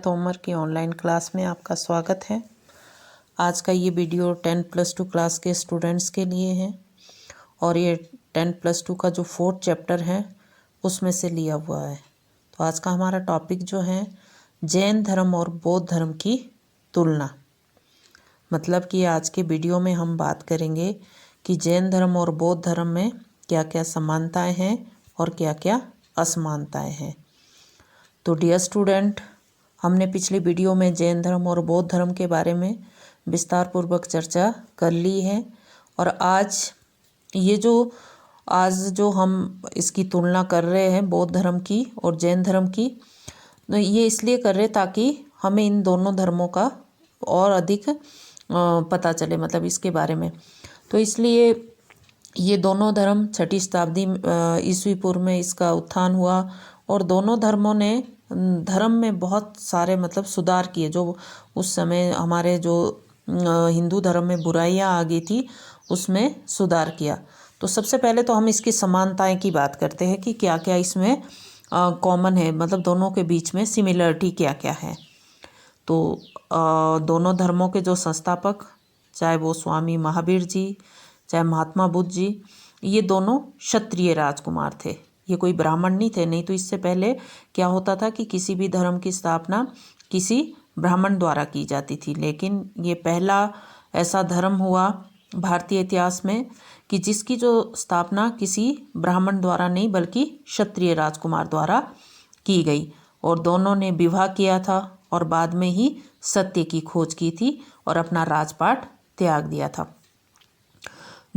तोमर की online class में आपका स्वागत है। आज का ये वीडियो 10+2 क्लास के स्टूडेंट्स के लिए है और ये 10+2 का जो 4th चैप्टर है उसमें से लिया हुआ है। तो आज का हमारा टॉपिक जो है जैन धर्म और बौद्ध धर्म की तुलना। मतलब कि आज के वीडियो में हम बात करेंगे कि जैन धर्म और बौद्ध धर्म में क्या क्या समानताएं हैं और क्या क्या असमानताएं हैं। तो डियर स्टूडेंट, हमने पिछली वीडियो में जैन धर्म और बौद्ध धर्म के बारे में विस्तार पूर्वक चर्चा कर ली है और आज जो हम इसकी तुलना कर रहे हैं बौद्ध धर्म की और जैन धर्म की, तो ये इसलिए कर रहे ताकि हमें इन दोनों धर्मों का और अधिक पता चले, मतलब इसके बारे में। तो इसलिए ये दोनों धर्म 6ठी शताब्दी ईस्वी पूर्व में इसका उत्थान हुआ और दोनों धर्मों ने धर्म में बहुत सारे मतलब सुधार किए। जो उस समय हमारे जो हिंदू धर्म में बुराइयां आ गई थी उसमें सुधार किया। तो सबसे पहले तो हम इसकी समानताएं की बात करते हैं कि क्या क्या इसमें कॉमन है, मतलब दोनों के बीच में सिमिलरिटी क्या क्या है। तो दोनों धर्मों के जो संस्थापक, चाहे वो स्वामी महावीर जी चाहे महात्मा बुद्ध जी, ये दोनों क्षत्रिय राजकुमार थे। ये कोई ब्राह्मण नहीं थे। नहीं तो इससे पहले क्या होता था कि किसी भी धर्म की स्थापना किसी ब्राह्मण द्वारा की जाती थी, लेकिन ये पहला ऐसा धर्म हुआ भारतीय इतिहास में कि जिसकी जो स्थापना किसी ब्राह्मण द्वारा नहीं बल्कि क्षत्रिय राजकुमार द्वारा की गई। और दोनों ने विवाह किया था और बाद में ही सत्य की खोज की थी और अपना राजपाट त्याग दिया था।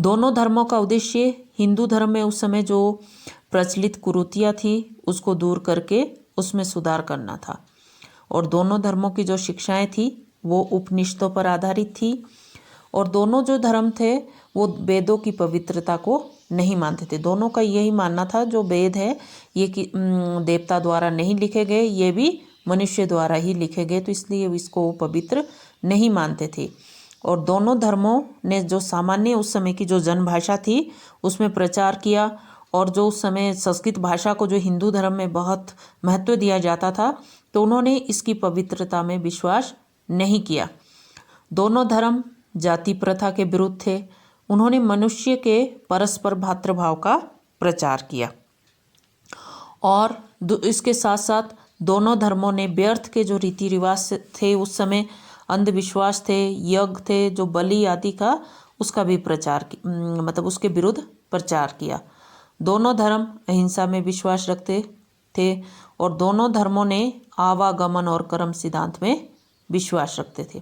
दोनों धर्मों का उद्देश्य हिंदू धर्म में उस समय जो प्रचलित कुरीतियाँ थी उसको दूर करके उसमें सुधार करना था। और दोनों धर्मों की जो शिक्षाएं थी वो उपनिषदों पर आधारित थी और दोनों जो धर्म थे वो वेदों की पवित्रता को नहीं मानते थे। दोनों का यही मानना था जो वेद है ये कि देवता द्वारा नहीं लिखे गए, ये भी मनुष्य द्वारा ही लिखे गए, तो इसलिए इसको पवित्र नहीं मानते थे। और दोनों धर्मों ने जो सामान्य उस समय की जो जनभाषा थी उसमें प्रचार किया और जो उस समय संस्कृत भाषा को जो हिंदू धर्म में बहुत महत्व दिया जाता था तो उन्होंने इसकी पवित्रता में विश्वास नहीं किया। दोनों धर्म जाति प्रथा के विरुद्ध थे। उन्होंने मनुष्य के परस्पर भातृभाव का प्रचार किया और इसके साथ साथ दोनों धर्मों ने व्यर्थ के जो रीति रिवाज थे उस समय, अंधविश्वास थे, यज्ञ थे, जो बलि आदि का, उसका भी प्रचार मतलब उसके विरुद्ध प्रचार किया। दोनों धर्म अहिंसा में विश्वास रखते थे और दोनों धर्मों ने आवागमन और कर्म सिद्धांत में विश्वास रखते थे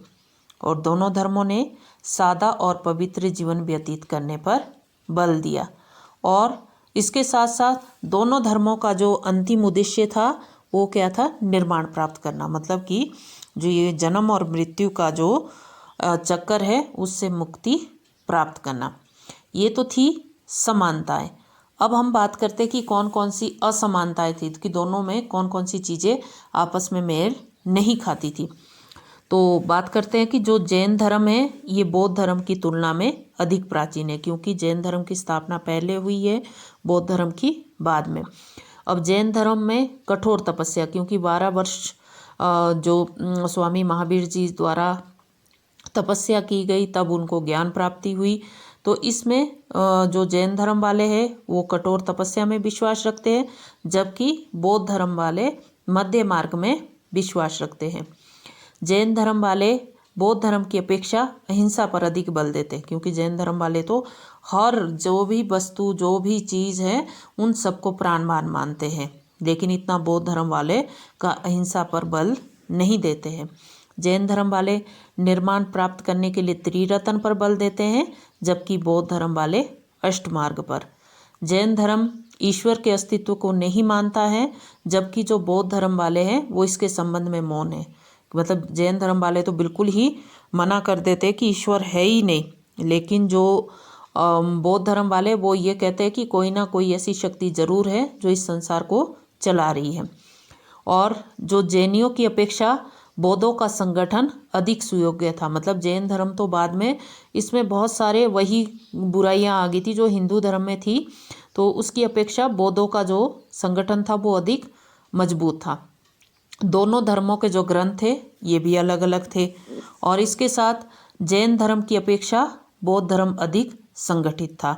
और दोनों धर्मों ने सादा और पवित्र जीवन व्यतीत करने पर बल दिया। और इसके साथ साथ दोनों धर्मों का जो अंतिम उद्देश्य था वो क्या था? निर्वाण प्राप्त करना, मतलब कि जो ये जन्म और मृत्यु का जो चक्कर है उससे मुक्ति प्राप्त करना। ये तो थी समानताएं। अब हम बात करते कि कौन कौन सी असमानताएं थी, कि दोनों में कौन कौन सी चीज़ें आपस में मेल नहीं खाती थी। तो बात करते हैं कि जो जैन धर्म है ये बौद्ध धर्म की तुलना में अधिक प्राचीन है, क्योंकि जैन धर्म की स्थापना पहले हुई है, बौद्ध धर्म की बाद में। अब जैन धर्म में कठोर तपस्या, क्योंकि 12 वर्ष जो स्वामी महावीर जी द्वारा तपस्या की गई तब उनको ज्ञान प्राप्ति हुई। तो इसमें जो जैन धर्म वाले हैं वो कठोर तपस्या में विश्वास रखते हैं, जबकि बौद्ध धर्म वाले मध्य मार्ग में विश्वास रखते हैं। जैन धर्म वाले बौद्ध धर्म की अपेक्षा अहिंसा पर अधिक बल देते हैं, क्योंकि जैन धर्म वाले तो हर जो भी वस्तु जो भी चीज़ है उन सबको प्राणवान मानते हैं, लेकिन इतना बौद्ध धर्म वाले का अहिंसा पर बल नहीं देते हैं। जैन धर्म वाले निर्माण प्राप्त करने के लिए त्रिरत्न पर बल देते हैं, जबकि बौद्ध धर्म वाले अष्टमार्ग पर। जैन धर्म ईश्वर के अस्तित्व को नहीं मानता है, जबकि जो बौद्ध धर्म वाले हैं वो इसके संबंध में मौन है। मतलब जैन धर्म वाले तो बिल्कुल ही मना कर देते हैं कि ईश्वर है ही नहीं, लेकिन जो बौद्ध धर्म वाले वो ये कहते हैं कि कोई ना कोई ऐसी शक्ति जरूर है जो इस संसार को चला रही है। और जो जैनियों की अपेक्षा बौद्धों का संगठन अधिक सुयोग्य था। मतलब जैन धर्म तो बाद में इसमें बहुत सारे वही बुराइयां आ गई थी जो हिंदू धर्म में थी, तो उसकी अपेक्षा बौद्धों का जो संगठन था वो अधिक मजबूत था। दोनों धर्मों के जो ग्रंथ थे ये भी अलग अलग थे। और इसके साथ जैन धर्म की अपेक्षा बौद्ध धर्म अधिक संगठित था।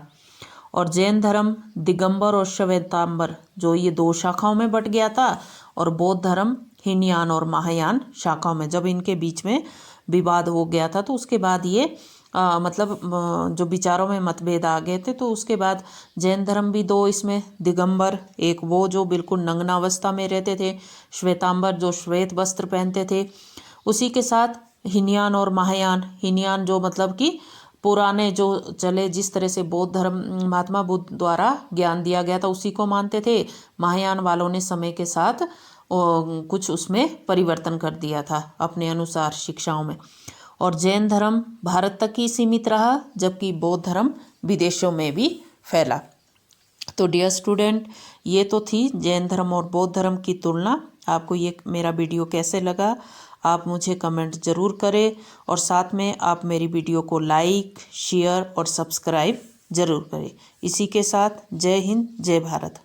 और जैन धर्म दिगंबर और श्वेतांबर जो ये दो शाखाओं में बट गया था, और बौद्ध धर्म हीनयान और महायान शाखाओं में। जब इनके बीच में विवाद हो गया था तो उसके बाद ये जो विचारों में मतभेद आ गए थे, तो उसके बाद जैन धर्म भी दो इसमें, दिगंबर एक वो जो बिल्कुल नग्नावस्था में रहते थे, श्वेतांबर जो श्वेत वस्त्र पहनते थे। उसी के साथ हीनयान और महायान, हीनयान जो मतलब कि पुराने जो चले, जिस तरह से बौद्ध धर्म महात्मा बुद्ध द्वारा ज्ञान दिया गया था उसी को मानते थे। महायान वालों ने समय के साथ कुछ उसमें परिवर्तन कर दिया था अपने अनुसार शिक्षाओं में। और जैन धर्म भारत तक ही सीमित रहा, जबकि बौद्ध धर्म विदेशों में भी फैला। तो डियर स्टूडेंट, ये तो थी जैन धर्म और बौद्ध धर्म की तुलना। आपको ये मेरा वीडियो कैसे लगा आप मुझे कमेंट ज़रूर करें, और साथ में आप मेरी वीडियो को लाइक, शेयर और सब्सक्राइब ज़रूर करें। इसी के साथ जय हिंद, जय भारत।